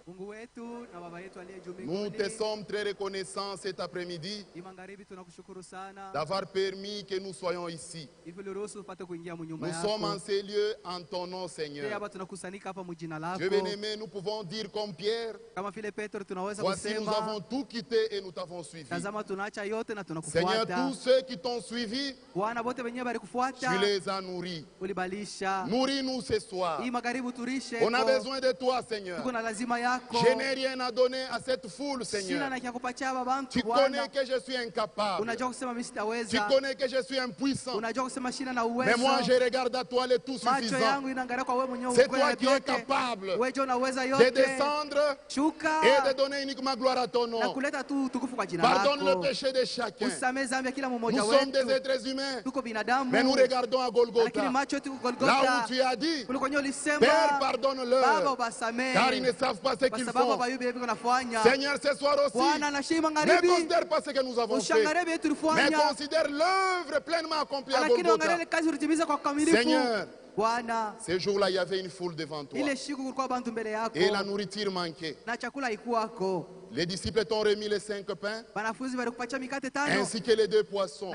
Nous te sommes très reconnaissants cet après-midi d'avoir permis que nous soyons ici. Nous sommes en ces lieux en ton nom, Seigneur. Dieu bien-aimé, nous pouvons dire comme Pierre, voici nous avons tout quitté et nous t'avons suivi. Seigneur, tous ceux qui t'ont suivi, tu les as nourris. Nourris-nous ce soir. On a besoin de toi, Seigneur. Je n'ai rien à donner à cette foule, Seigneur. Tu connais que je suis incapable. Tu connais que je suis impuissant. Mais moi, je regarde à toi le tout suffisant. C'est toi qui es capable de descendre et de donner uniquement gloire à ton nom. Pardonne le péché de chacun. Nous sommes des êtres humains, mais nous regardons à Golgotha, là où tu as dit, Père, pardonne-leur, car ils ne savent pas ce qu'ils font. Seigneur, ce soir aussi, ne considère pas ce que nous avons fait, mais considère l'œuvre pleinement accomplie à Golgotha. Seigneur, ce jour-là, il y avait une foule devant toi et la nourriture manquait. Les disciples t'ont remis les 5 pains ainsi que les 2 poissons.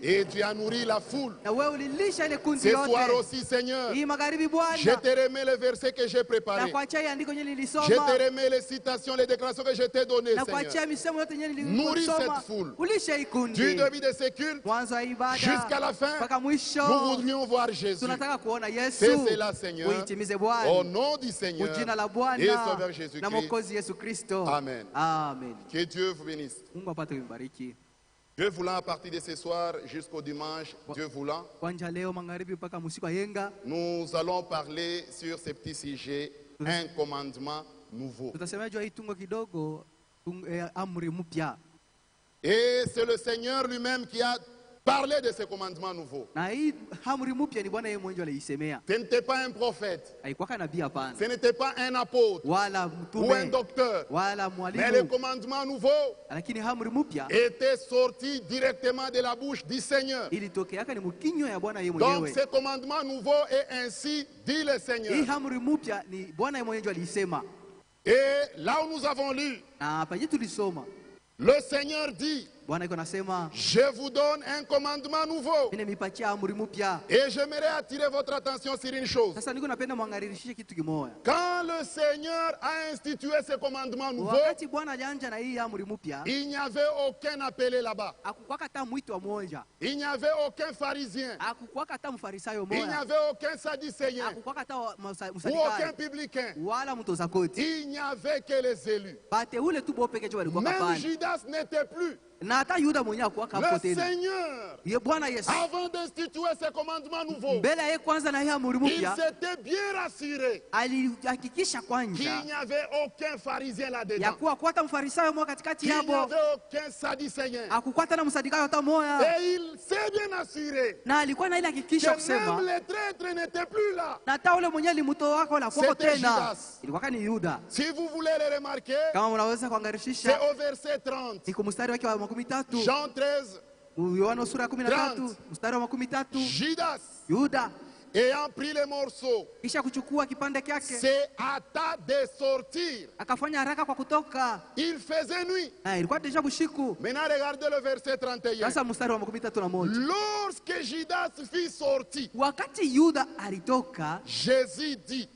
Et tu as nourri la foule. Ce soir aussi, Seigneur, je te remets les versets que j'ai préparés. Je te remets les citations, les déclarations que je t'ai données, Seigneur. Nourris cette foule. Du début de ce culte jusqu'à la fin, nous voudrions voir Jésus. C'est cela, Seigneur, au nom du Seigneur et Sauveur Jésus-Christ. Amen. Amen. Que Dieu vous bénisse. Dieu voulant, à partir de ce soir jusqu'au dimanche, Dieu voulant, nous allons parler sur ce petit sujet, un commandement nouveau. Et c'est le Seigneur lui-même qui a parlé de ce commandement nouveau. Ce n'était pas un prophète. Ce n'était pas un apôtre ou un docteur. Mais le commandement nouveau était sorti directement de la bouche du Seigneur. Donc ce commandement nouveau est ainsi dit le Seigneur. Et là où nous avons lu, le Seigneur dit, je vous donne un commandement nouveau. Et j'aimerais attirer votre attention sur une chose. Quand le Seigneur a institué ce commandement nouveau, il n'y avait aucun appelé là-bas. Il n'y avait aucun pharisien. Il n'y avait aucun sadducéen. Ou aucun publicain. Il n'y avait que les élus. Même Judas n'était plus. Le Seigneur, avant d'instituer ce commandement nouveau, il s'était bien rassuré qu'il n'y avait aucun pharisien là-dedans. Il n'y avait aucun sadducéen. Et il s'est bien assuré que même les traîtres n'étaient plus là. C'était Judas. Si vous voulez le remarquer, c'est au verset 30. Jean 13, 30. Judas, ayant pris les morceaux, s'est hâta de sortir. Il faisait nuit. Maintenant regardez le verset 31. Lorsque Judas fut sorti, Jésus dit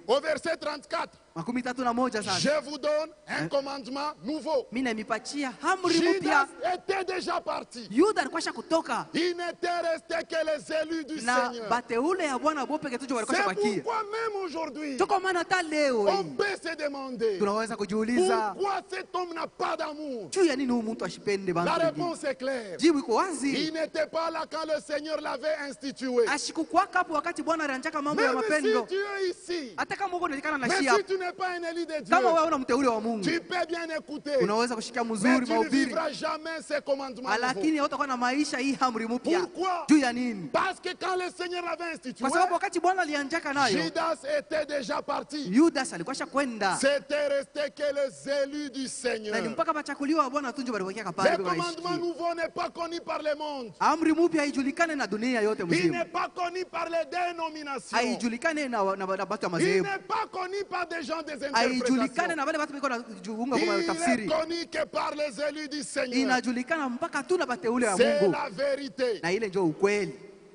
au verset 34, je vous donne un commandement nouveau. Judas était déjà parti. Il n'était resté que les élus du Seigneur. C'est pourquoi même aujourd'hui, on peut se demander pourquoi cet homme n'a pas d'amour. La réponse est claire. Il n'était pas là quand le Seigneur l'avait institué. Même si tu es ici, mais si tu n'es pas un élu de Dieu, tu peux bien écouter, mais tu ne vivras jamais ces commandements nouveaux. Pourquoi? Parce que quand le Seigneur Seigneur l'avait institué, Judas était déjà parti. C'était resté que les élus du Seigneur. Les commandements nouveaux n'est pas connu par le monde. Il n'est pas connu par les dénominations. Il n'est pas connu par des gens des interprétations. Il est connu que par les élus du Seigneur. C'est la vérité.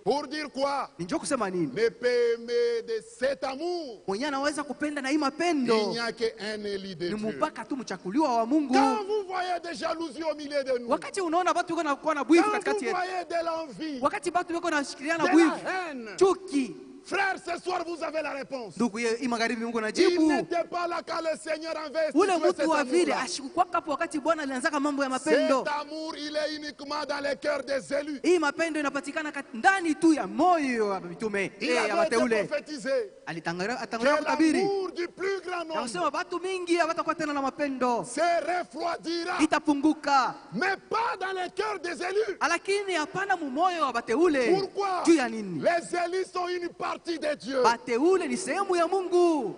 Pour dire quoi? Ne peut aimer de cet amour. Il n'y a qu'un élu de Dieu. Quand vous voyez des jalousies au milieu de nous, quand vous voyez de l'envie, de la haine, frère, ce soir vous avez la réponse. Il n'était pas là quand le Seigneur avait institué cet amour. Cet amour, il est uniquement dans les cœurs des élus. Il avait été prophétisé que l'amour du plus grand nombre se refroidira, mais pas dans les cœurs des élus. Pourquoi? Les élus sont une partie de Dieu.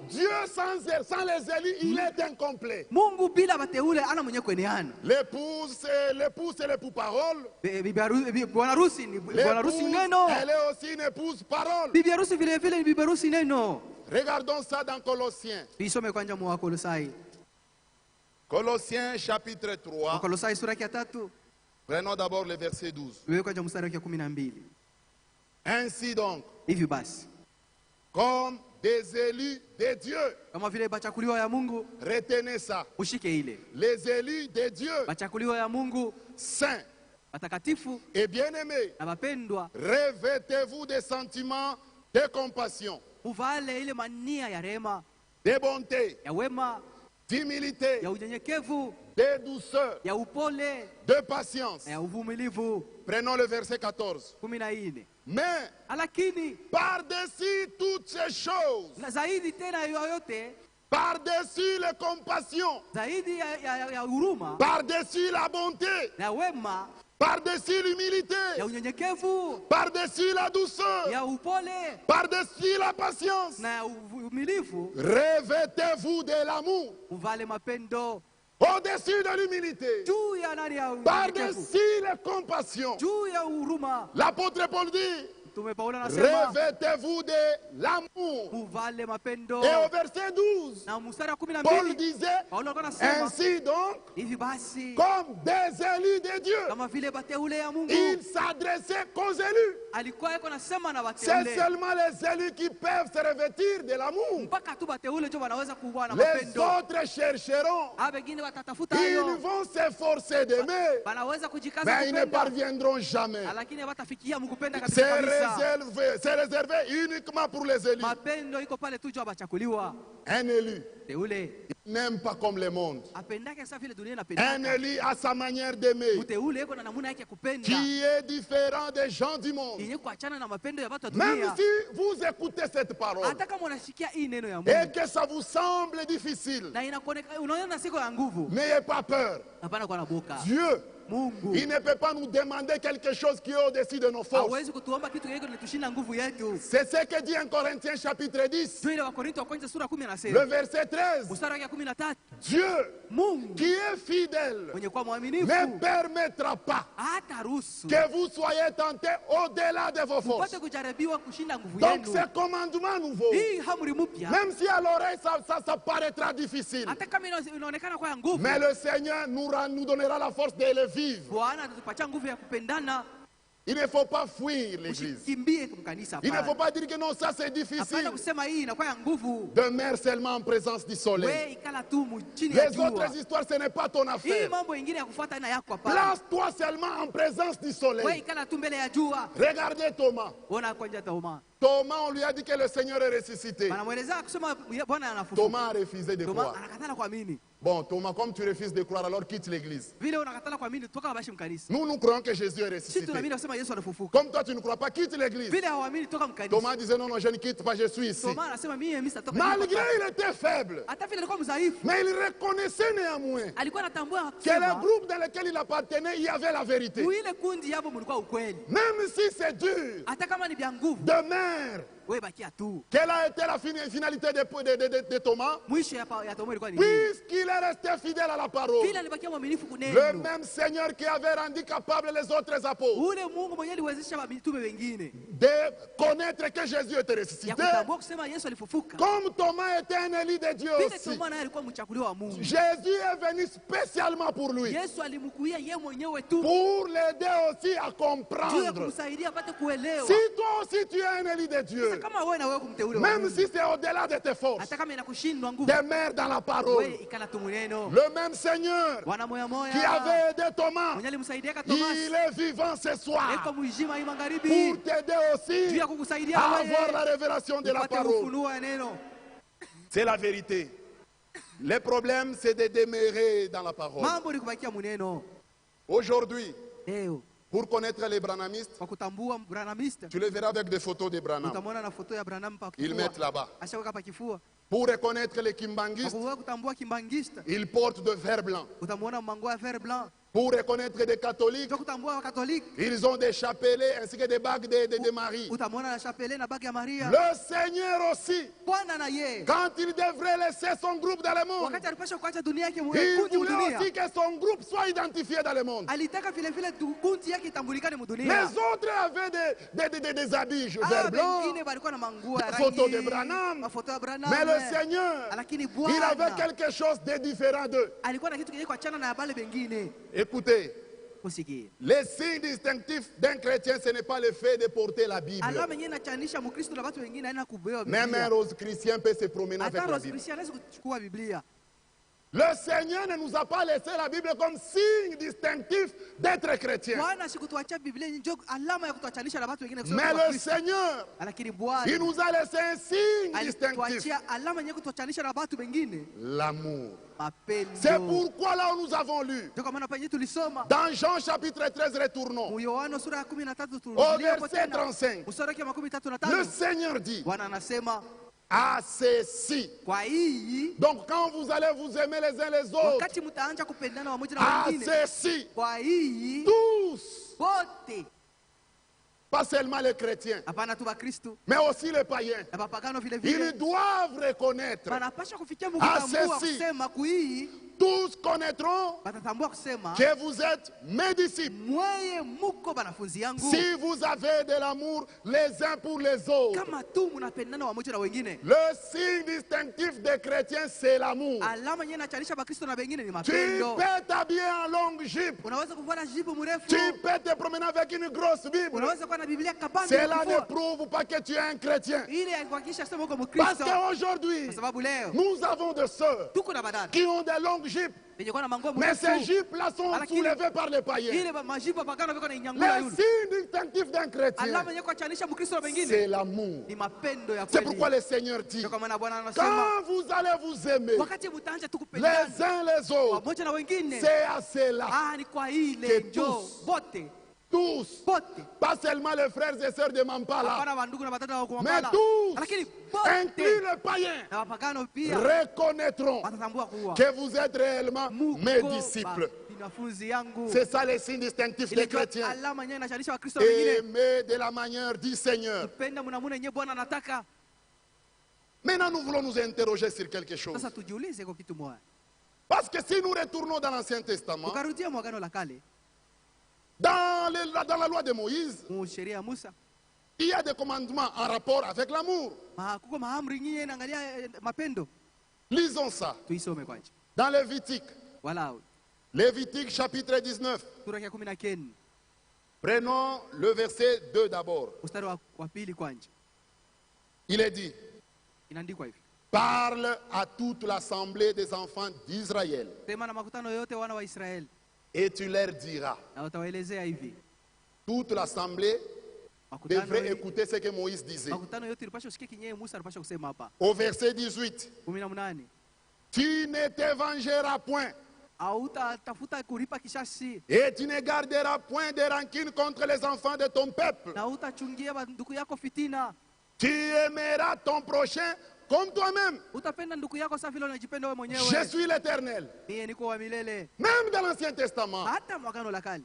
Dieu sans les élus, il est incomplet. L'épouse c'est l'époux parole. L'épouse, elle est aussi une épouse parole. Regardons ça dans Colossiens. Colossiens chapitre 3. Prenons d'abord le verset 12. Ainsi donc, comme des élus de Dieu, retenez ça. Les élus de Dieu, saints et bien-aimés, revêtez-vous des sentiments de compassion, de bonté, d'humilité, de douceur, de patience. Prenons le verset 14. Mais par-dessus toutes ces choses, par-dessus les compassions, par-dessus la bonté, par-dessus l'humilité, par-dessus la douceur, par-dessus la patience, revêtez-vous de l'amour. Au-dessus de l'humilité, par-dessus la compassion, l'apôtre Paul dit, revêtez-vous de l'amour. Et au verset 12, Paul disait, ainsi donc, comme des élus de Dieu, il s'adressait qu'aux élus. C'est seulement les élus qui peuvent se revêtir de l'amour. Les autres chercheront. Ils vont s'efforcer d'aimer, mais ils ne parviendront jamais. C'est réservé uniquement pour les élus. Un élu n'aime pas comme le monde. Un élu a sa manière d'aimer qui est différent des gens du monde. Même si vous écoutez cette parole et que ça vous semble difficile, n'ayez pas peur. Dieu, il ne peut pas nous demander quelque chose qui est au-dessus de nos forces. C'est ce que dit en Corinthiens chapitre 10, le verset 13. Dieu, qui est fidèle, ne permettra pas que vous soyez tentés au-delà de vos forces. Donc ce commandement nouveau, même si à l'oreille ça paraîtra difficile, mais le Seigneur nous donnera la force de le vivre. Il ne faut pas fuir l'église. Il ne faut pas dire que non, ça c'est difficile. Demeure seulement en présence du soleil. Les autres histoires, ce n'est pas ton affaire. Place-toi seulement en présence du soleil. Regardez Thomas. Thomas, on lui a dit que le Seigneur est ressuscité. Thomas a refusé de croire. Bon, Thomas, comme tu refuses de croire, alors quitte l'église. Nous, nous croyons que Jésus est ressuscité. Comme toi, tu ne crois pas, quitte l'église. Thomas disait, non, non, je ne quitte pas, je suis ici. Malgré il était faible, mais il reconnaissait néanmoins que le groupe dans lequel il appartenait, il y avait la vérité. Même si c'est dur, demeure. Quelle a été la finalité de Thomas? Puisqu'il est resté fidèle à la parole. Le même Seigneur qui avait rendu capable les autres apôtres de connaître que Jésus était ressuscité. Comme Thomas était un élu de Dieu aussi, Jésus est venu spécialement pour lui, pour l'aider aussi à comprendre. Si toi aussi tu es un élu de Dieu, même si c'est au-delà de tes forces, demeure dans la parole. Le même Seigneur qui avait aidé Thomas, il est vivant ce soir pour t'aider aussi à avoir la révélation de la parole. C'est la vérité. Le problème, c'est de demeurer dans la parole. Aujourd'hui, pour connaître les branhamistes, tu les verras avec des photos de Branham. Ils mettent là-bas. Pour reconnaître les kimbangistes, ils portent de verre blanc. Pour reconnaître des catholiques, ils ont des chapelets ainsi que des bagues de Marie. Le Seigneur aussi, quand il devrait laisser son groupe dans le monde, il voulait aussi que son groupe soit identifié dans le monde. Les autres avaient des habits verre blanc, des photos de Branham, mais le Seigneur, il avait quelque chose de différent d'eux. Écoutez, les signes distinctifs d'un chrétien, ce n'est pas le fait de porter la Bible. Même un rose chrétien peut se promener avec la Bible. Le Seigneur ne nous a pas laissé la Bible comme signe distinctif d'être chrétien. Mais le Seigneur, il nous a laissé un signe distinctif. L'amour. C'est pourquoi là où nous avons lu, dans Jean chapitre 13, retournons au verset 35, le Seigneur dit à ceci. Donc quand vous allez vous aimer les uns les autres, à ceci, tous, pas seulement les chrétiens, mais aussi les païens, ils doivent reconnaître à ceci. Tous connaîtront que vous êtes mes disciples si vous avez de l'amour les uns pour les autres. Le signe distinctif des chrétiens, c'est l'amour. Tu peux t'habiller en longue jupe, tu peux te promener avec une grosse Bible. Cela ne prouve pas que tu es un chrétien. Parce qu'aujourd'hui, nous avons des sœurs qui ont des longues jupes. Mais ces jupes-là sont soulevées par les païens. Le signe distinctif d'un chrétien, c'est l'amour. C'est pourquoi le Seigneur dit, quand vous allez vous aimer les uns les autres, c'est à cela que tous, pas seulement les frères et sœurs de Mampala, mais tous, inclus les païens, reconnaîtront que vous êtes réellement mes disciples. C'est ça le signe distinctif des chrétiens. Aimer de la manière du Seigneur. Maintenant, nous voulons nous interroger sur quelque chose. Parce que si nous retournons dans l'Ancien Testament, dans la loi de Moïse, il y a des commandements en rapport avec l'amour. Lisons ça. Dans Lévitique. Lévitique chapitre 19. Prenons le verset 2 d'abord. Il est dit, parle à toute l'assemblée des enfants d'Israël. Et tu leur diras, toute l'assemblée devrait écouter ce que Moïse disait. Au verset 18, tu ne te vengeras point et tu ne garderas point de rancune contre les enfants de ton peuple. Tu aimeras ton prochain comme toi-même. Je suis l'Éternel. Même dans l'Ancien Testament,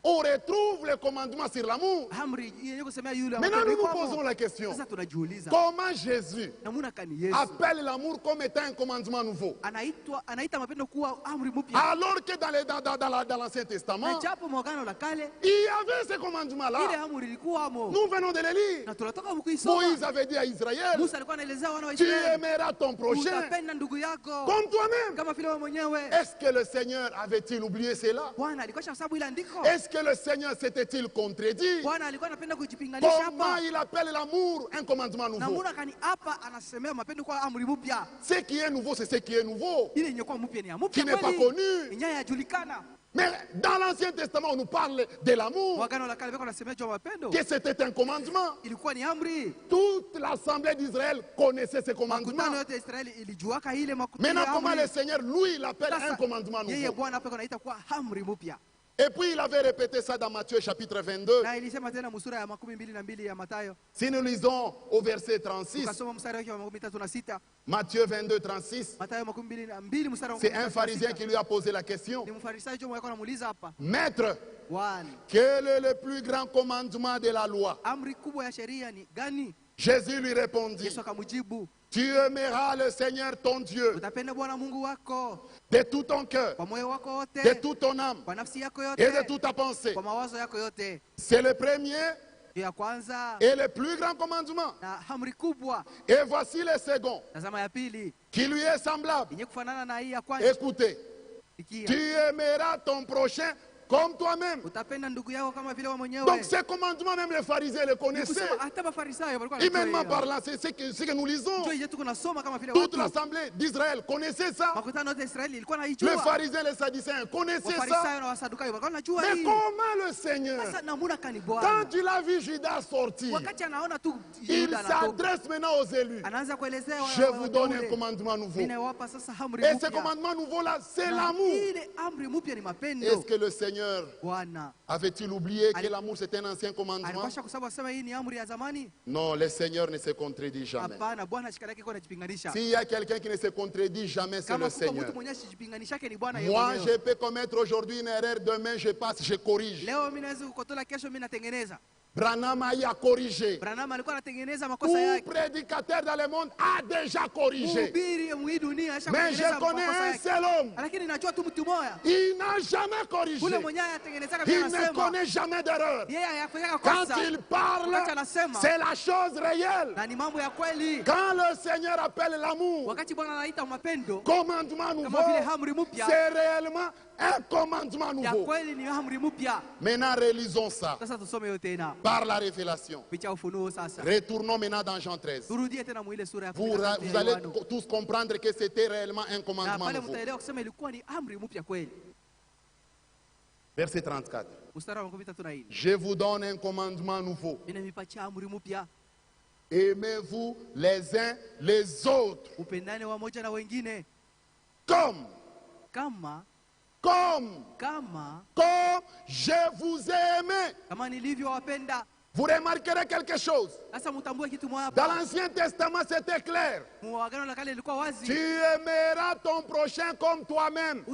on retrouve le commandement sur l'amour. Maintenant, nous nous posons la question. Comment Jésus appelle l'amour comme étant un commandement nouveau? Alors que dans l'Ancien Testament, il y avait ce commandement-là. Nous venons de le lire. Moïse avait dit à Israël, tu aimeras ton prochain comme toi-même. Est-ce que le Seigneur avait-il oublié cela? Est-ce que le Seigneur s'était-il contredit? Comment il appelle l'amour un commandement nouveau? Ce qui est nouveau, c'est ce qui est nouveau, qui n'est pas connu. Mais dans l'Ancien Testament, on nous parle de l'amour, que c'était un commandement. Toute l'assemblée d'Israël connaissait ce commandement. Maintenant, comment le Seigneur, lui, l'appelle un commandement nouveau? Et puis il avait répété ça dans Matthieu chapitre 22. Si nous lisons au verset 36, Matthieu 22, 36, c'est un pharisien qui lui a posé la question. Maître, quel est le plus grand commandement de la loi? Jésus lui répondit, tu aimeras le Seigneur ton Dieu de tout ton cœur, de toute ton âme et de toute ta pensée. C'est le premier et le plus grand commandement. Et voici le second qui lui est semblable. Écoutez, tu aimeras ton prochain comme toi-même. Donc ces commandements, même les pharisiens le connaissaient. Humainement parlant, c'est ce que nous lisons. Toute l'assemblée d'Israël connaissait ça. Les pharisiens, les sadducéens connaissaient ça. Mais comment le Seigneur, quand il a vu Judas sortir, il s'adresse maintenant aux élus. Je vous donne un commandement nouveau. Et ce commandement nouveau-là, c'est l'amour. Est-ce que le Seigneur avait-il oublié que l'amour c'était un ancien commandement? Non, le Seigneur ne se contredit jamais. S'il y a quelqu'un qui ne se contredit jamais, c'est le Seigneur. Moi, je peux commettre aujourd'hui une erreur, demain je passe, je corrige. Branham a corrigé. Tout prédicateur dans le monde a déjà corrigé. Mais je connais un seul homme. Il n'a jamais corrigé. Il ne connaît jamais d'erreur. Quand il parle, c'est la chose réelle. Quand le Seigneur appelle l'amour commandement nouveau, c'est réellement un commandement nouveau. Maintenant, relisons ça par la révélation. Retournons maintenant dans Jean 13. Vous allez tous comprendre que c'était réellement un commandement nouveau. Verset 34. Je vous donne un commandement nouveau. Aimez-vous les uns les autres. Comme je vous ai aimé. Vous remarquerez quelque chose. Dans l'Ancien Testament, c'était clair. Tu aimeras ton prochain comme toi-même.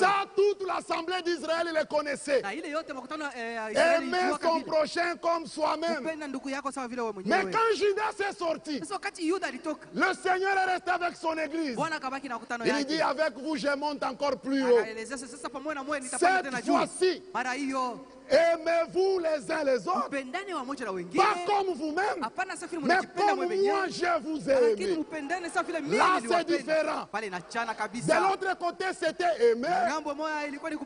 Ça, toute l'assemblée d'Israël le connaissait. Aimer son prochain comme soi-même. Mais quand Judas est sorti, le Seigneur est resté avec son église. Il dit, avec vous, je monte encore plus haut. Cette fois-ci, aimez-vous les uns les autres, pas comme vous-même, mais comme moi je vous ai aimé. Là c'est différent. De l'autre côté c'était aimer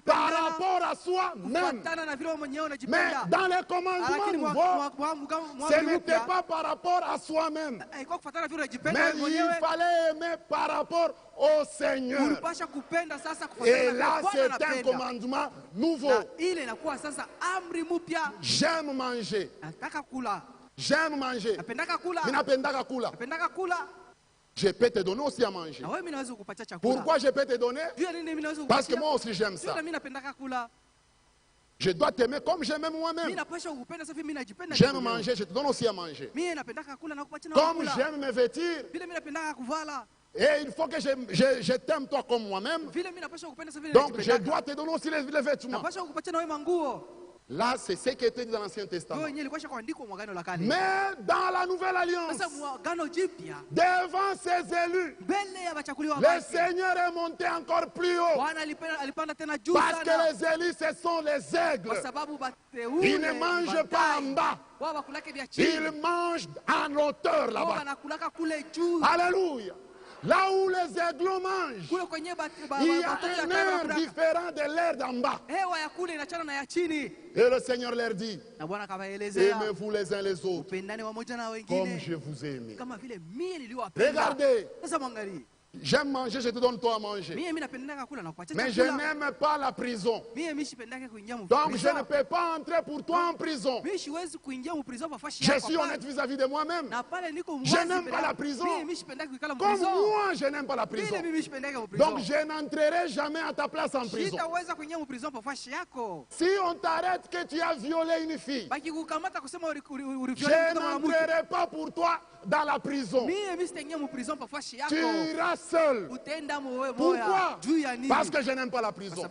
par rapport à soi-même. Mais dans les commandements nouveaux, ce n'était pas par rapport à soi-même, mais il fallait aimer par rapport au Seigneur. Et là c'est un commandement nouveau. J'aime manger. J'aime manger. Je peux te donner aussi à manger. Pourquoi je peux te donner? Parce que moi aussi j'aime ça. Je dois t'aimer comme j'aime moi-même. J'aime manger, je te donne aussi à manger. Comme j'aime me vêtir. Et il faut que je t'aime toi comme moi-même. Donc je dois te donner aussi les vêtements. Là, c'est ce qui était dit dans l'Ancien Testament. Mais dans la Nouvelle Alliance, devant ses élus, le Seigneur est monté encore plus haut. Parce que les élus, ce sont les aigles. Ils ne mangent pas en bas. Ils mangent en hauteur là-bas. Alléluia. Là où les aigles mangent, il y a un air différent de l'air d'en bas. Et le Seigneur leur dit, aimez-vous les uns les autres comme je vous ai aimé. Regardez, j'aime manger, je te donne toi à manger. Mais je n'aime pas la prison. Donc je ne peux pas entrer pour toi en prison. Je suis honnête vis-à-vis de moi-même. Je n'aime pas la prison. Comme moi, je n'aime pas la prison. Donc je n'entrerai jamais à ta place en prison. Si on t'arrête que tu as violé une fille, je n'entrerai pas pour toi dans la prison. Tu iras seul. Pourquoi? Parce que je n'aime pas la prison.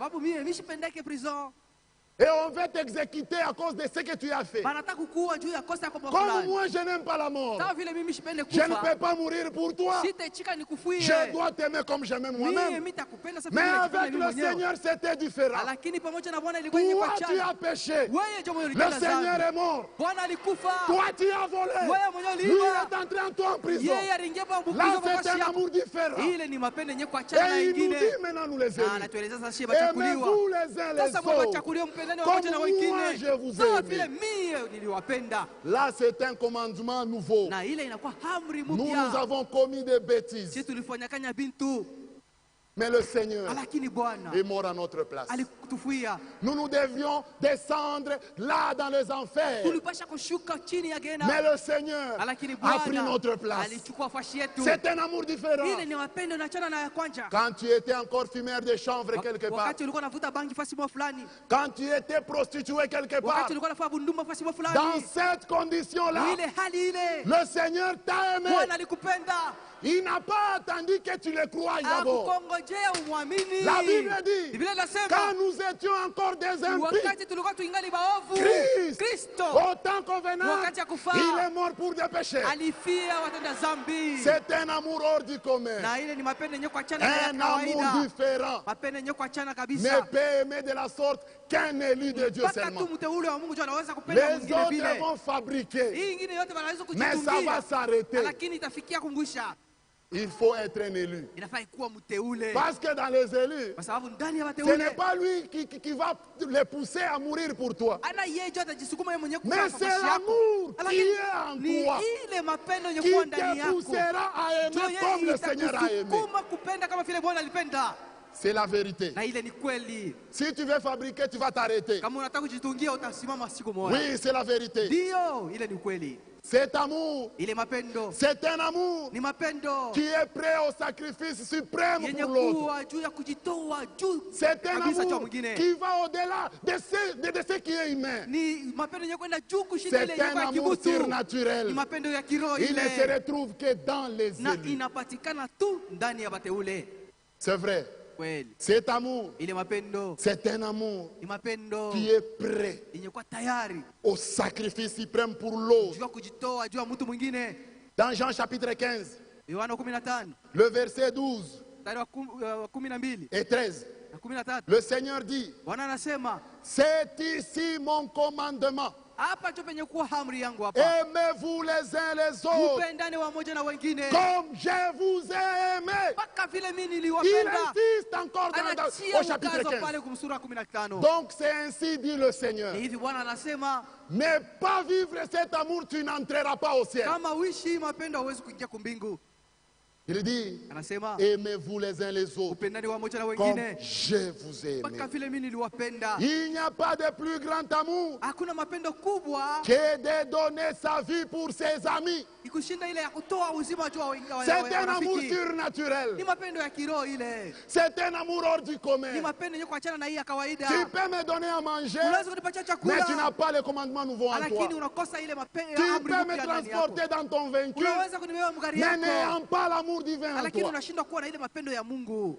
Et on va t'exécuter à cause de ce que tu as fait. Comme moi, je n'aime pas la mort. Je ne peux pas mourir pour toi. Je dois t'aimer comme j'aime moi-même. Mais avec le Seigneur, c'était différent. Toi, tu as péché. Le Seigneur est mort. Toi, tu as volé. Lui est entré en toi en prison. Là, c'est un amour différent. Et il nous dit maintenant, nous les élus, aimez-vous les uns les autres. Comme moi je vous ai aimé. Là c'est un commandement nouveau. Nous avons commis des bêtises. Mais le Seigneur est mort à notre place. Nous devions descendre là dans les enfers. Mais le Seigneur a pris notre place. C'est un amour différent. Quand tu étais encore fumeur de chanvre quelque part, quand tu étais prostitué quelque part, dans cette condition-là, le Seigneur t'a aimé. Il n'a pas attendu que tu le croies d'abord. La Bible dit, quand nous étions encore des impies, Christ, au temps convenant, il est mort pour des péchés. C'est un amour hors du commun. Un amour différent. Ne peut aimer de la sorte qu'un élu de Dieu seulement. Les autres vont fabriquer, mais ça va s'arrêter. Il faut être un élu. Parce que dans les élus, ce n'est pas lui qui va les pousser à mourir pour toi. Mais c'est l'amour qui est en toi qui te poussera à aimer comme le Seigneur a aimé. C'est la vérité. Si tu veux fabriquer, tu vas t'arrêter. Oui, c'est la vérité. Cet amour, c'est un amour qui est prêt au sacrifice suprême pour l'autre. C'est un amour qui va au-delà de ce qui est humain. C'est un amour surnaturel. Il ne se retrouve que dans les élus. C'est vrai. Cet amour, c'est un amour qui est prêt au sacrifice suprême pour l'autre. Dans Jean chapitre 15, le verset 12 et 13, le Seigneur dit, c'est ici mon commandement. Aimez-vous les uns les autres comme je vous ai aimé. Il insiste encore au chapitre 15. Donc c'est ainsi dit le Seigneur. Ne pas vivre cet amour, tu n'entreras pas au ciel. Il dit, anasema aimez-vous les uns les autres upendani wa moja na comme wengine je vous ai mpaka aimé. vile mimi niliwapenda. Il n'y a pas de plus grand amour Hakuna mapendo kubwa que de donner sa vie pour ses amis. ikushinda ile ya kutoa uzima juu ya C'est un amour rafiki. Ni surnaturel. mapendo ya kiroho ile. C'est un amour hors du Ni commun. mapendo yenye kuachana na hii ya kawaida. Tu peux me donner à manger, Unaweza kunipatia mais tu chakula n'as pas le commandement nouveau en toi. lakini unakosa ile mapendo Tu ya amri peux me mpya ndani yako. transporter dans ton vaincu, Unaweza kunibeba mgari mais yako n'ayant pas l'amour divin en lakini toi. unashindwa kuwa na ile mapendo ya Mungu.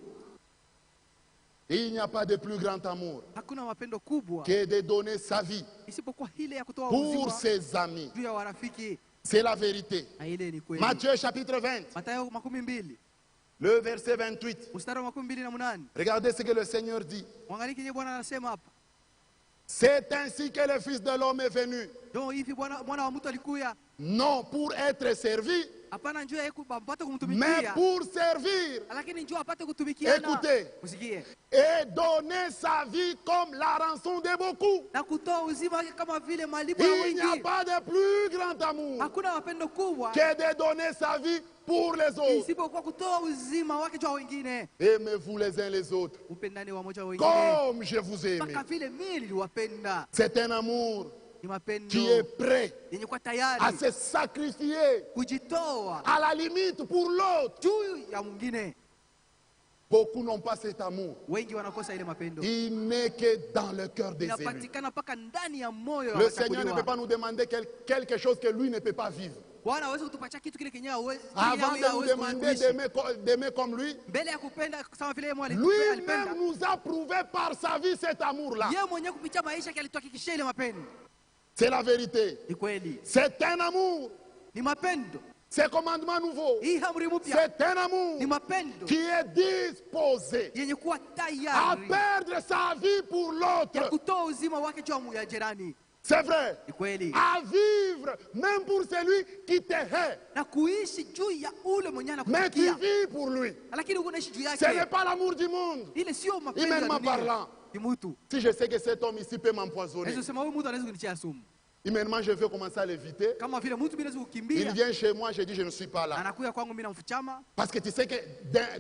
Il n'y a pas de plus grand amour Hakuna mapendo kubwa que de donner sa vie isipokuwa ile ya kutoa pour uzima ses amis. juu ya warafiki. C'est la vérité. Na ile ni kweli. Matthieu chapitre 20, Mathayo 20 le verset 28. mstari wa 28. Regardez ce que le Seigneur dit. Mwangalie kile Bwana anasema hapa. C'est ainsi que le Fils de l'homme est venu, Ndio hivi mwana wa mtu alikuya non pour être servi, hapana njoo yeye apate mais kumtumikia pour servir. lakini njoo apate kutumikiana. Écoutez, Usikie. et donner sa vie comme la rançon de beaucoup. Na kutoa uzima wake kama vile malipo ya Il n'y a wengi. pas de plus grand amour Hakuna mapendo kubwa que de donner sa vie pour les autres. isipokuwa kutoa uzima wake juu ya wengine. Aimez-vous les uns les autres Upendane wa moja wa wengine comme je vous ai aimé. mpaka vile mimi niliwapenda. C'est un amour Ni mapendo qui est prêt yenye kuwa à tayari se sacrifier kujitoa à la limite pour l'autre. juu ya mwingine. Beaucoup n'ont pas cet amour. Wengi wanakosa ile mapendo. Il n'est que dans le cœur des élus. Inapatikana mpaka ndani ya moyo wa Le Seigneur ne wachaguliwa. peut pas nous demander quelque chose que lui ne peut pas vivre. Bwana hawezi kutupatia kitu kile kenyewe hawezi. Avant de nous demander d'aimer comme lui, Mbele ya kupenda kama vile yeye lui-même alipenda. nous a prouvé par sa vie cet amour-là. Yeye mwenyewe kupitia maisha yake alituhakikishia ile mapendo. C'est la vérité. Ni kweli. C'est un amour. Ni mapendo. C'est commandement nouveau. Hii amri mpya C'est un amour ni mapendo qui est disposé yenye kuwa à tayari perdre sa vie pour ya l'autre. kutoa uzima wake juu ya jirani. C'est vrai. Ni kweli. À vivre même pour celui qui te hait. Na kuishi juu ya ule mwenye Mais tu anakuchukia. vis pour lui. Lakini unaishi juu Ce n'est yake. pas l'amour du monde. Ile sio mapendo ya Humainement dunia. parlant. Ni mtu. Si je sais que cet homme ici peut m'empoisonner, Yesu sema huyu mtu anaweza kunitia sumu. humainement je veux commencer à l'éviter. Kama vile mtu bila Il kukimbia. vient chez moi, je dis je ne suis pas là. Anakuja kwangu mimi namfuchama. Parce que tu sais que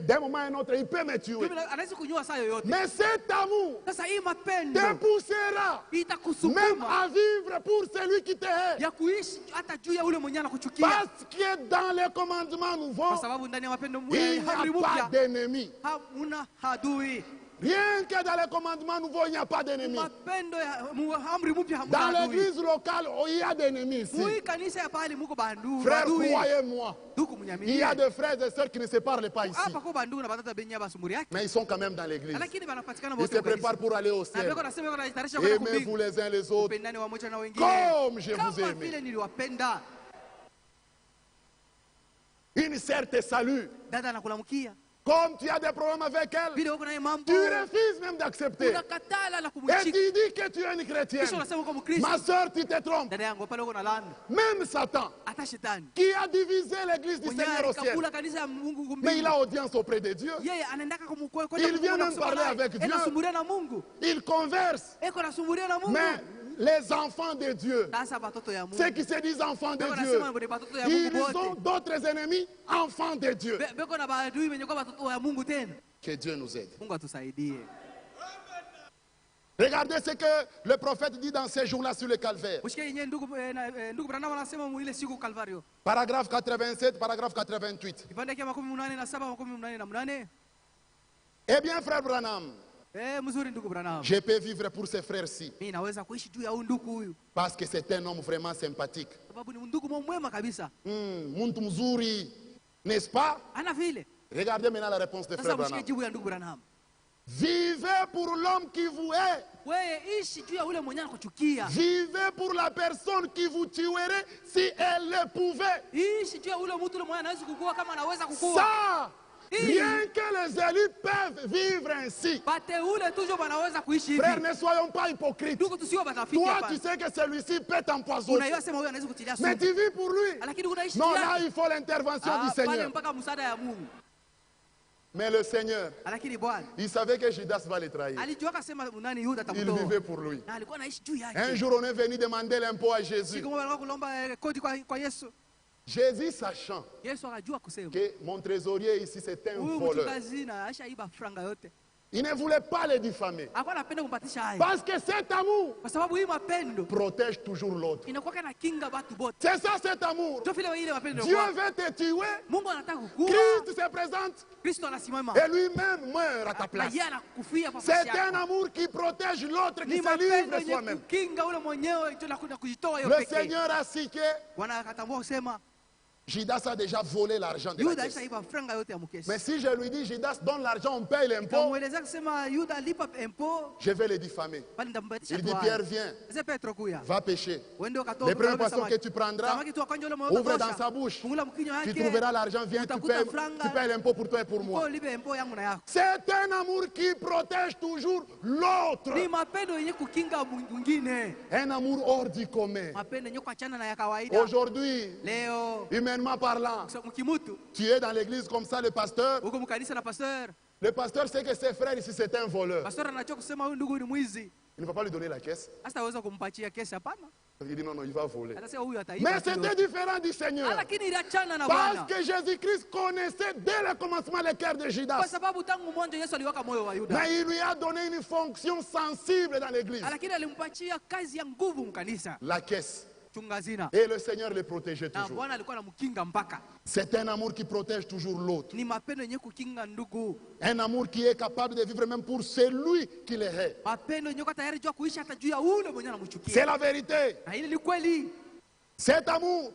d'un moment à un autre, il peut me tuer. Mimi anaweza kunyua saa yoyote. Mais cet amour Sasa hii mapendo te poussera même itakusukuma à vivre pour celui qui te hait. ya kuishi hata juu ya ule mwenye anakuchukia. Parce que dans les commandements Kwa nouveaux, sababu ndani ya mapendo il n'y amri a pas mpya d'ennemi. hamuna adui. Rien que dans les commandements nouveaux, il n'y a pas d'ennemi. Mapendo ya amri mpya Dans hamuna adui. l'église locale, oh, il y a d'ennemis ici. Mui kanisa ya pale muko bandu. Frères, Adui. croyez-moi, Duku il y mnyamini. a des frères et sœurs qui ne se parlent pas ici. Hapa kwa bandu na batata benya basumuri yake. Mais ils sont quand même dans l'église. Lakini banapatikana Ils wote se kwa kanisa. préparent pour aller au Na ciel. beko nasema beko najitayarisha kwenda Aimez-vous kumbingu. les uns les autres Pendani wa moja na wengine. comme je vous ai Kama aimé. vile niliwapenda. Une sœur te salue. Dada anakulamkia. Comme tu as des problèmes avec elle, Vile uko naye mambo. tu refuses même d'accepter. Unakatala na Et kumchika. tu dis que tu es une chrétienne. Kisha unasema uko Mkristo. Ma sœur, tu te trompes. Dada yangu pale uko na laana. Même Satan, Hata shetani. qui a divisé l'église du Mwenye Seigneur au ciel, alikabula kanisa ya Mungu mais kumbingu. il a audience auprès de Dieu. Yeye anaendaka kumkwenda Il vient même parler avec Dieu. Anasumburia na Mungu. Il converse. Eko nasumburia na Mungu. Mais les enfants de Dieu, Sasa batoto ya Mungu. ceux qui se disent enfants de Beko Dieu, nasema ni batoto ya Mungu ils ont wote. d'autres ennemis, enfants de Dieu. Beko na maadui wenye kwa batoto ya Mungu tena. Que Dieu nous aide. Mungu atusaidie. Regardez ce que le prophète dit dans ces jours-là sur le calvaire. Ushike yenyewe ndugu Branham anasema mu ile siku Kalvario. Paragraphe 87, paragraphe 88. Kipande kia 87 88. Eh bien, frère Branham, Mzuri ndugu Branham. je peux vivre pour ces frères-ci Mimi naweza kuishi juu ya huyu ndugu huyu. parce que c'est un homme vraiment sympathique. Sababu ni ndugu mwema kabisa. Muntu mzuri, n'est-ce pas? Ana vile. Regardez maintenant la réponse de Sasa frère mshike Branham. jibu ya ndugu Branham. Vivez pour l'homme qui vous hait. Wewe ishi juu ya ule mwenye anakuchukia. Vivez pour la personne qui vous tuerait si elle le pouvait. Ishi juu ya ule mtu ule mwenye anaweza kukua kama anaweza kukua. Ça, rien que les élus peuvent vivre ainsi. Bateule toujours wanaweza kuishi hivi. Frères, ne soyons pas hypocrites. Ndugu tusiwe batafiki Toi, hapa. tu sais que celui-ci peut t'empoisonner. Unaiwa sema huyu anaweza kutilia sumu. Mais tu vis pour lui. Lakini unaishi Non, juu là, yake. il faut l'intervention du Pale Seigneur. mpaka msaada ya Mungu. Mais le Seigneur, Lakini Bwana il savait que Judas va le trahir. alijua akasema nani Yuda Il atamtoa. vivait pour lui. Na alikuwa anaishi juu yake. Un jour, on est venu demander l'impôt à Jésus. Siku moja alikuwa kulomba kodi kwa Yesu. Jésus sachant que mon trésorier ici c'est un voleur, il ne voulait pas le diffamer. Parce que cet amour protège toujours l'autre. C'est ça cet amour. Dieu veut te tuer. Christ se présente et lui-même meurt à ta place. C'est un amour qui protège l'autre, qui se livre soi-même. Le Seigneur a su que Judas a déjà volé l'argent de la caisse. Mais si je lui dis, Judas, donne l'argent, on paye l'impôt, je vais le diffamer. Il dit, Pierre, viens, va pêcher. Les premiers poissons que tu prendras, ouvre dans sa bouche. Tu trouveras l'argent, viens, tu payes l'impôt pour toi et pour moi. C'est un amour qui protège toujours l'autre. Un amour hors du commun. Aujourd'hui, humainement parlant, tu es dans l'église comme ça, le pasteur sait que ses frères ici c'est un voleur. Il ne va pas lui donner la caisse. Il dit non, il va voler. Mais c'était différent du Seigneur. Parce que Jésus-Christ connaissait dès le commencement le cœur de Judas. Mais il lui a donné une fonction sensible dans l'église. La caisse. Et le Seigneur les protégeait toujours. C'est un amour qui protège toujours l'autre. Un amour qui est capable de vivre même pour celui qui le hait. C'est la vérité. Cet amour,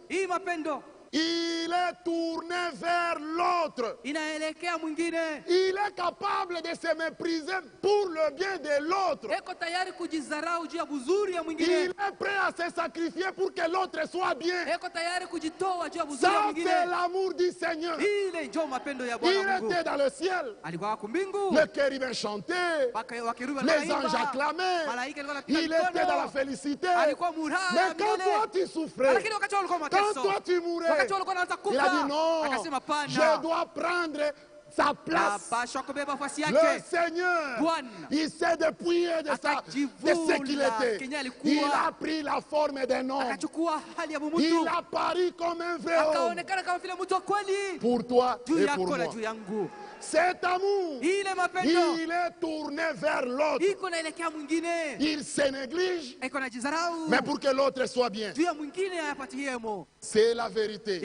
il est tourné vers l'autre. Il est capable de se mépriser pour le bien de l'autre. Il est prêt à se sacrifier pour que l'autre soit bien. Ça, c'est l'amour du Seigneur. Il était dans le ciel. Le chérubin chantait. Les anges acclamaient. Il était dans la félicité. Mais quand toi tu souffrais, quand toi tu mourais, il a dit non, je dois prendre sa place. Le Seigneur, il s'est dépouillé de ce qu'il était. Il a pris la forme d'un homme. Il a paru comme un vrai homme. Pour toi et pour moi. Cet amour, il est tourné vers l'autre. Il se néglige, mais pour que l'autre soit bien. C'est la vérité.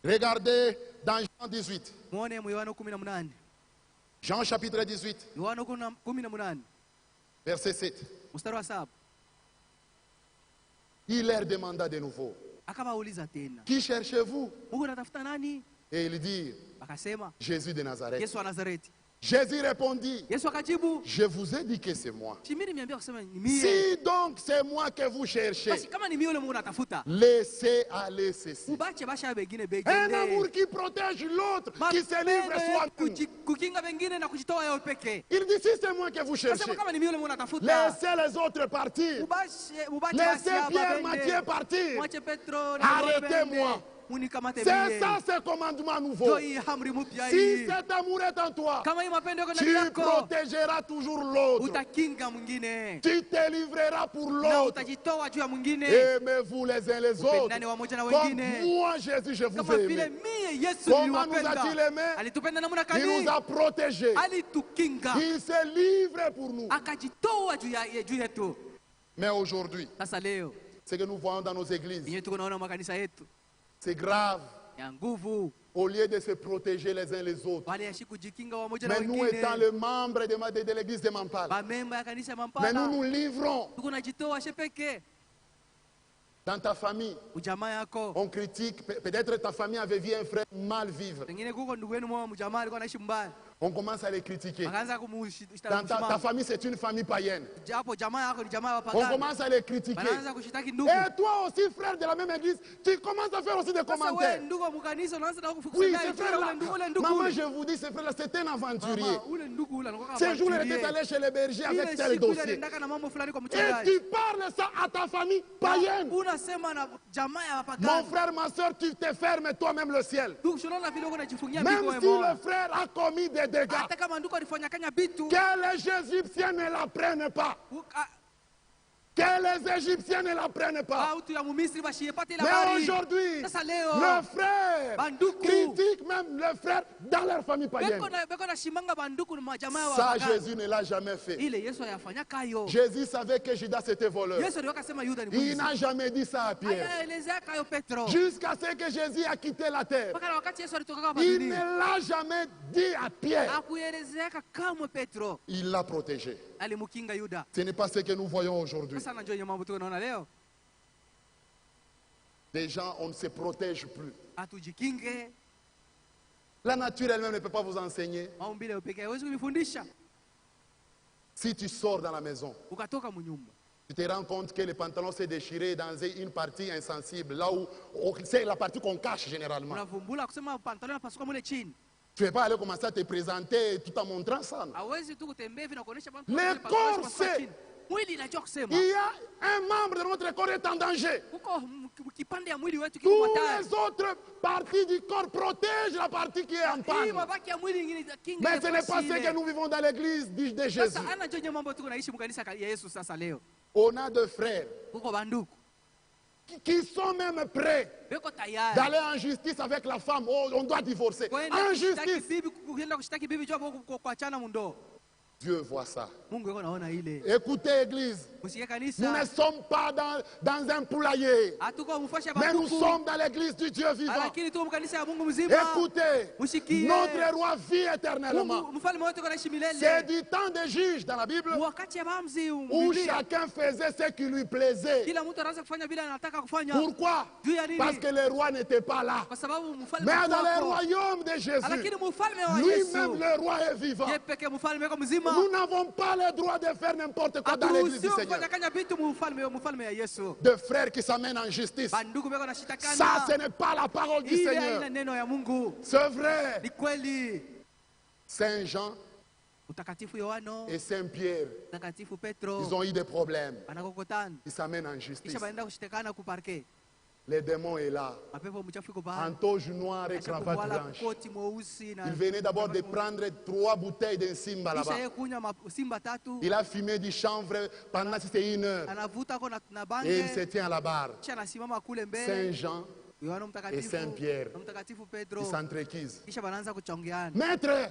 Regardez dans Jean 18. Jean chapitre 18. Verset 7. Il leur demanda de nouveau, qui cherchez-vous? Et il dit, Jésus de Nazareth. Jésus répondit, je vous ai dit que c'est moi. Si donc c'est moi que vous cherchez, laissez aller ceci. Un amour qui protège l'autre, qui se livre soi-même. Il dit, si c'est moi que vous cherchez, laissez les autres partir. Laissez Pierre, Matthieu partir. Arrêtez-moi. C'est ça ce commandement nouveau. Si cet amour est en toi, tu protégeras toujours l'autre. Tu te livreras pour l'autre. Aimez-vous les uns les autres. Comme moi, Jésus, je vous ai aimé. Comment nous a-t-il aimé? Il nous a protégés. Il se livre pour nous. Mais aujourd'hui, ce que nous voyons dans nos églises, c'est grave. Au lieu de se protéger les uns les autres. Mais nous étant les membres de l'église de Mampala, mais nous nous livrons. Dans ta famille, on critique, peut-être ta famille avait vu un frère mal vivre. On commence à les critiquer. Dans ta famille, c'est une famille païenne. On commence à les critiquer. Et toi aussi, frère de la même église, tu commences à faire aussi des commentaires. Oui, ce frère-là, maman, je vous dis, ce frère-là, c'est un aventurier. Ce jour, il était allé chez les bergers avec tel dossier. Et tu parles ça à ta famille païenne. Mon frère, ma soeur, tu te fermes toi-même le ciel. Même si le frère a commis des dégâts, que les Égyptiens ne l'apprennent pas. Que les Égyptiens ne la prennent pas. Mais aujourd'hui, le frère critique même le frère dans leur famille païenne. Ça, Jésus ne l'a jamais fait. Jésus savait que Judas était voleur. Il n'a jamais dit ça à Pierre. Jusqu'à ce que Jésus a quitté la terre. Il ne l'a jamais dit à Pierre. Il l'a protégé. Ce n'est pas ce que nous voyons aujourd'hui. Des gens, on ne se protège plus. La nature elle-même ne peut pas vous enseigner. Si tu sors dans la maison, tu te rends compte que le pantalon s'est déchiré dans une partie insensible, là où c'est la partie qu'on cache généralement. Tu ne vas pas aller commencer à te présenter tout en montrant ça. Le corps sait. Il y a un membre de notre corps qui est en danger. Toutes les autres parties du corps protègent la partie qui est en panne. Mais ce n'est pas ce que nous vivons dans l'église de Jésus. On a deux frères qui sont même prêts d'aller en justice avec la femme. Oh, on doit divorcer. En justice. Dieu voit ça. Écoutez, Église, nous ne sommes pas dans un poulailler, mais nous sommes dans l'Église du Dieu vivant. Écoutez, notre roi vit éternellement. C'est du temps des juges dans la Bible où chacun faisait ce qui lui plaisait. Pourquoi? Parce que le roi n'était pas là. Mais dans le royaume de Jésus, lui-même le roi est vivant. Nous n'avons pas le droit de faire n'importe quoi dans l'église du Seigneur. De frères qui s'amènent en justice. Ça, ce n'est pas la parole du Seigneur. C'est vrai. Saint Jean et Saint Pierre, ils ont eu des problèmes. Ils s'amènent en justice. Le démon est là, en toge noire et cravate blanche. Il venait d'abord de prendre 3 bouteilles d'un Simba là-bas. Il a fumé du chanvre pendant 1 heure. Et il se tient à la barre. Saint Jean et Saint Pierre, ils s'entrequisent. Maître,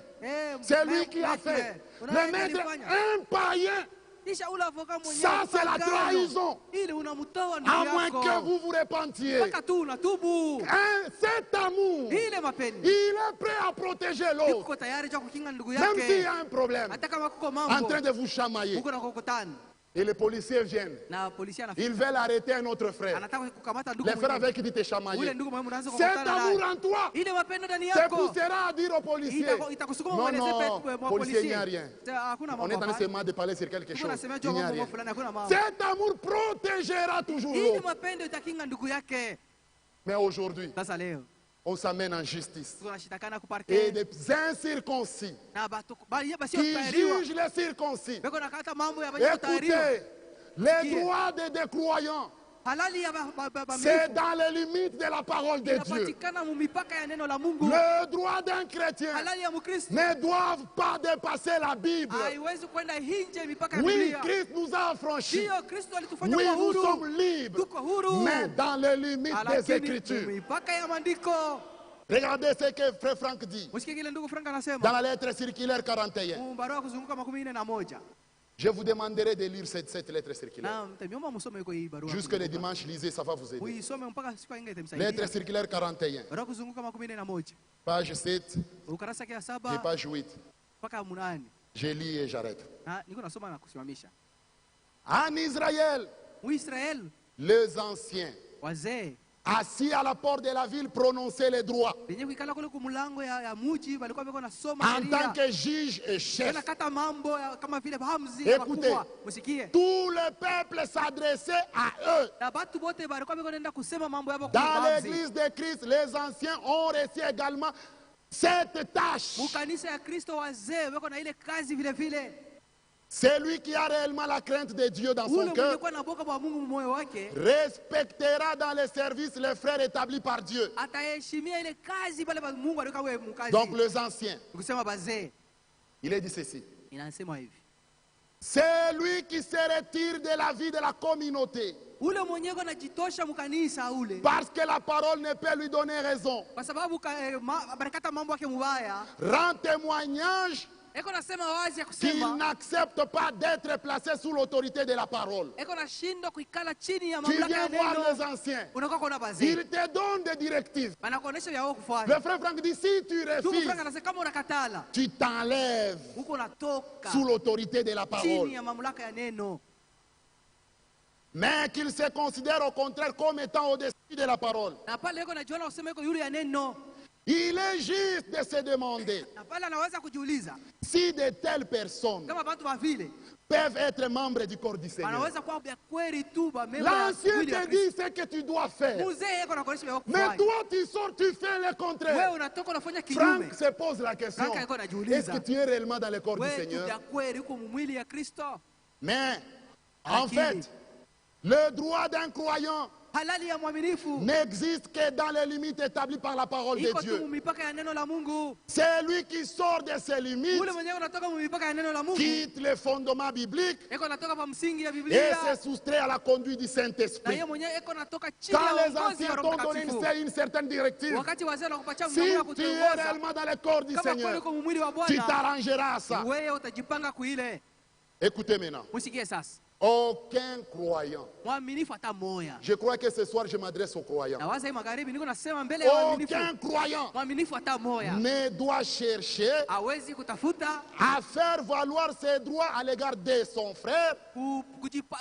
c'est lui qui a fait. Le maître, un païen. Ça, c'est la trahison. À moins que vous vous repentiez. Cet amour, il est prêt à protéger l'autre. Même s'il y a un problème en train de vous chamailler. Et les policiers viennent. Ils veulent arrêter un autre frère. Les frères avec qui tu t'es chamaillé. Cet amour en toi te poussera à dire aux policiers: non, non, policier, il n'y a rien. On est en train de parler sur quelque chose. Il n'y a rien. Cet amour protégera toujours l'autre. Mais aujourd'hui, on s'amène en justice. Et des incirconcis qui jugent les circoncis. Écoutez, les droits des décroyants, c'est dans les limites de la parole de Dieu. Le droit d'un chrétien ne doit pas dépasser la Bible. Oui, Christ nous a affranchis. Oui, nous sommes libres, mais dans les limites des Écritures. Regardez ce que Frère Franck dit dans la lettre circulaire 41. Je vous demanderai de lire cette lettre circulaire. Jusque le dimanche, lisez, ça va vous aider. Lettre circulaire 41. Page 7 et page 8. Je lis et j'arrête. En Israël, les anciens, assis à la porte de la ville, prononçaient les droits en tant que juge et chef. Écoutez, tout le peuple s'adressait à eux. Dans l'église de Christ, les anciens ont reçu également cette tâche. Celui qui a réellement la crainte de Dieu dans son cœur respectera dans les services les frères établis par Dieu. Donc les anciens, il est dit ceci: C'est lui qui se retire de la vie de la communauté. Ule mwenyeko anajitosha mkanisa ule. Parce que la parole ne peut lui donner raison. Kwa sababu barakata mambo yake mubaya. Rend témoignage Eko nasema wazi ya qu'il kusema n'accepte pas d'être placé sous l'autorité de la parole. eko nashindwa kuikala chini ya Tu mamlaka viens ya voir neno. les anciens. Unakuwa kuna bazee. Ils te donnent des directives. Banakuonesha vya wewe kufanya. Le frère Franck dit, si tu Ndugu refuses, Frank anasema kama unakatala, tu t'enlèves huko unatoka sous l'autorité de la chini parole. ya mamlaka ya neno. Mais qu'il se considère au contraire comme étant au-dessus de la parole. Na pale eko najiona useme eko yule ya neno. Il est juste de se demander Na pale anaweza kujiuliza si de telles personnes kama watu wa vile peuvent être membres du corps du Seigneur. wanaweza kuwa vya kweli tu ba memba. L'ancien te dit ce que tu dois faire. Mzee eko nakuonesha vya Mais kufanya. toi, tu sors, tu fais le Wewe contraire. unatoka unafanya kinyume. Franck se pose la question, Franck alikuwa anajiuliza, est-ce que tu es réellement dans le corps du wewe tu Seigneur? vya kweli uko mwili ya Kristo? Mais, en Lakini, fait, le droit d'un croyant halali ya mwaminifu n'existe que dans les limites établies par la parole de iko tu Dieu. mipaka ya neno la Mungu. C'est lui qui sort de ses limites, Ule mwenyewe unatoka mipaka ya neno la Mungu. quitte les fondements bibliques Eko natoka pa msingi ya et Biblia. se soustrait à la conduite du Na Saint-Esprit. yeye mwenyewe eko natoka chini Quand ya les uongozi anciens wa Roho t'ont donné Mtakatifu. une certaine directive, Wakati wazee wanakupatia si mgambo ya tu es kutongoza, réellement dans le corps du kama kweli Seigneur, uko mwili wa tu Bwana, t'arrangeras à ça. wewe utajipanga kuile. Écoutez maintenant, Msikie sasa. aucun croyant, Mwaminifu hata moya. je crois que ce soir je m'adresse aux croyants, Na waza hii magharibi niko nasema mbele ya waaminifu. aucun croyant Mwaminifu hata moya ne doit chercher hawezi kutafuta à faire valoir ses droits à l'égard de son frère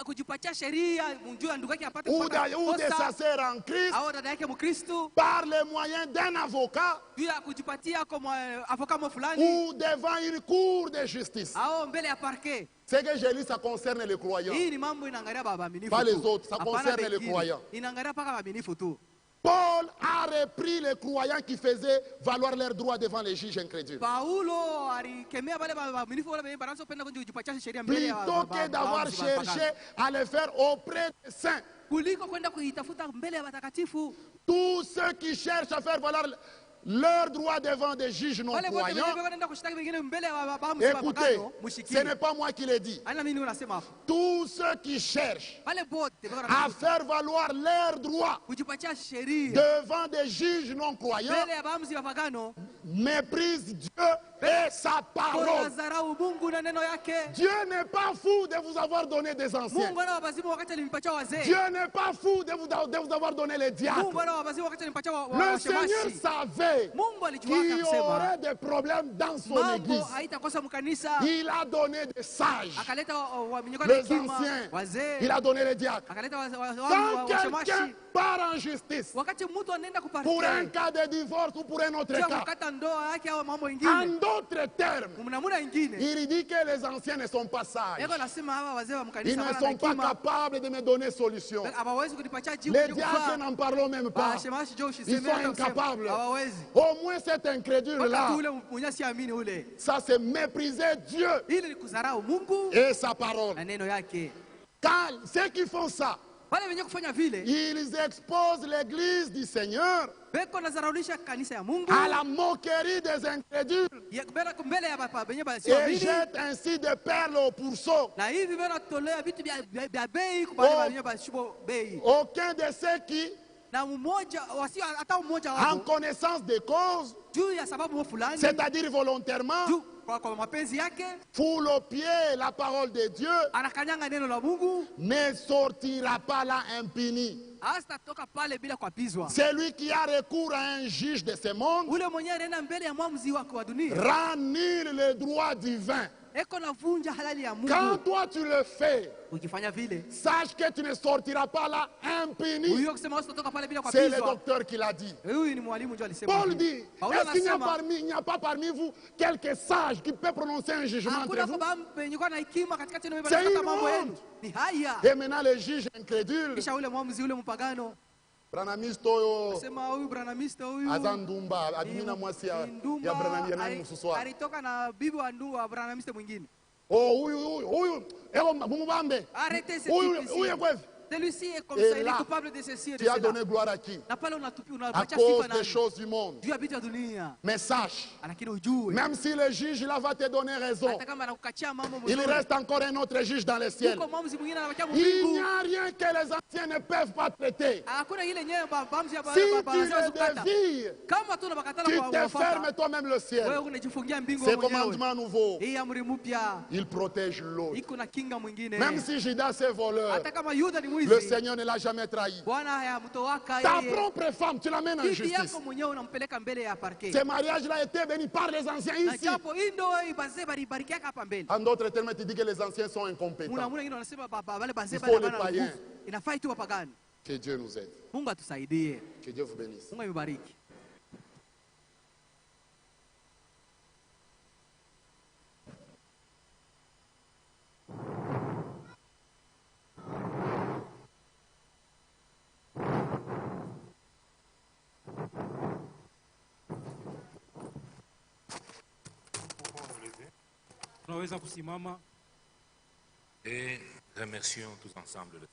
kujipatia sheria juu ya ndugu yake apate ou kupata de sa kosa sœur en Christ au dada yake Mkristo, par les moyens d'un avocat juu ya kujipatia kama avoka fulani ou devant une cour de justice. au mbele ya parquet. Ce que j'ai lu, ça concerne les croyants. Hii ni mambo inaangalia baba waaminifu Pas les tu. autres, ça Hapana concerne les wengine. croyants. Inaangalia paka waaminifu tu. Paul a repris les croyants qui faisaient valoir leurs droits devant les juges incrédules. Paulo alikemea wale waaminifu wale wenye wanazopenda kujipatia sheria mbele ya Plutôt que d'avoir cherché à le faire auprès des saints. kuliko kwenda kuitafuta mbele ya watakatifu. Tous ceux qui cherchent à faire valoir leurs droits devant des juges non Wale wote croyants, wenye wanaenda kushtaki wengine mbele ya waamuzi wa écoutez, pagano, ce mshikie. n'est pas moi qui l'ai dit. Ana mimi nasema hapo. Tous ceux qui cherchent Wale wote à faire valoir leurs droits kujipatia sheria devant des juges non croyants mbele ya waamuzi wa pagano, méprisent Dieu et sa parole. wanadharau Mungu na neno yake. Dieu n'est pas fou de vous avoir donné des anciens. Mungu anawapazimu wakati alimpatia wazee. Dieu n'est pas fou de vous avoir donné les diacres. Mungu anawapazimu wakati alimpatia Le Seigneur washemashi. savait Mungu alijua qu'il y akasema aurait des problèmes dans son mambo église. haitakosa mkanisa. Il a donné des sages, Akaleta wamenyekwa les hekima, anciens. wazee. Il a donné les diacres. Akaleta Quand quelqu'un washemashi. part en justice Wakati mtu anaenda pour un kuparke cas de divorce ou pour un autre juu ya cas, kukata ndoa yake au mambo en mengine, d'autres termes, mnamuna ingine il dit que les anciens ne sont pas sages. yako nasema hawa wazee wa Ils mkanisa ne wana sont pas hekima, capables de me donner solution. hawawezi kunipatia jibu Les la diacres kufaa. n'en parlons même pas. Washemashi jo Ils usiseme sont hata kusema. incapables. Hawawezi. Au moins cet incrédule-là, Wakati ule mwenye siamini ule, ça c'est mépriser Dieu ili ni kudharau Mungu et sa parole. na neno yake. Car ceux qui font ça, Wale wenye kufanya vile ils exposent l'église du Seigneur beko nazaraulisha kanisa ya Mungu à la moquerie des incrédules mbele ya baba benye et basiamini, jettent ainsi des perles au pourceau. na hivi bena tolea vitu vya bei kwa wale wenye bashibo bei, Aucun de ceux qui, na mmoja wasio hata mmoja en wao connaissance des causes, juu ya sababu fulani, c'est-à-dire volontairement, juu kwa mapenzi yake foule au pied la parole de Dieu, anakanyanga neno la Mungu, ne sortira pas là impuni. hasta toka pale bila kuapizwa. Celui qui a recours à un juge de ce monde Ule mwenye anaenda mbele ya mwamuzi wake wa dunia rend nul le droit divin. eko navunja halali ya Quand Mungu. toi tu le fais, Ukifanya vile sache que tu ne sortiras pas là impuni. huyo kusema usitoka pale bila C'est le kuapizwa. docteur qui l'a dit. Huyu ni mwalimu ndio alisema. Paul hivyo. dit, Paulo est-ce qu'il n'y anasema il n'y a pas parmi vous quelques sages qui peut prononcer un jugement entre hakuna vous? baba penye kwa na hekima katikati yenu C'est kata une mambo honte. yenu. Ni haya. Et maintenant les juges incrédules, Kisha ule mwamuzi ule mpagano Branamisto yo sema huyu branamista huyu Azandumba, admina mwasi ya Branami ya nani mususwa. alitoka na bibi wa ndugu wa branamista mwingine. Oh, huyu, ego mumubambe. Arrêtez cette Huyu hypocrisie. kwevi. Celui-ci est comme Et ça, il est là, coupable de ceci et de tu as cela. donné gloire à qui? Na pale unatupi À unapacha cause sifa des nani? choses du monde. Juu ya vitu ya dunia. Mais sache, Lakini ujue. même si le juge là va te donner raison, Hata kama anakukatia mambo il mzuri. reste encore un autre juge dans le ciel. Yuko maamuzi mwingine anabakia Il n'y mbingu. a rien que les anciens ne peuvent pas traiter. Hakuna ile nyewe maamuzi ya Si tu les dévies, kama tu unabakatala tu kwa te wafata. fermes toi-même le Wewe ciel. unajifungia mbingu Ces wewe mwenyewe. commandements nouveaux, Hii amri mpya il protège l'autre. iko na kinga mwingine. Même si Judas est voleur, Hata kama Yuda ni le mwizi. Seigneur ne l'a jamais trahi. Bwana hayamtowaka Ta yeye. propre femme, tu l'amènes en Bibi justice. yako mwenyewe unampeleka mbele ya parquet. Ce mariage-là a été béni par les anciens Na ici. japo hii ndoa hii bazee baribarikiaka hapa mbele. En d'autres termes, tu dis que les anciens sont Muna incompétents. wengine wanasema baba wale bazee Il faut les bana païens. nguvu. Inafaa tu wapagani. Que Dieu nous aide. Mungu atusaidie. Que Dieu vous bénisse. Mungu amebariki. Tunaweza kusimama et remercions tous ensemble.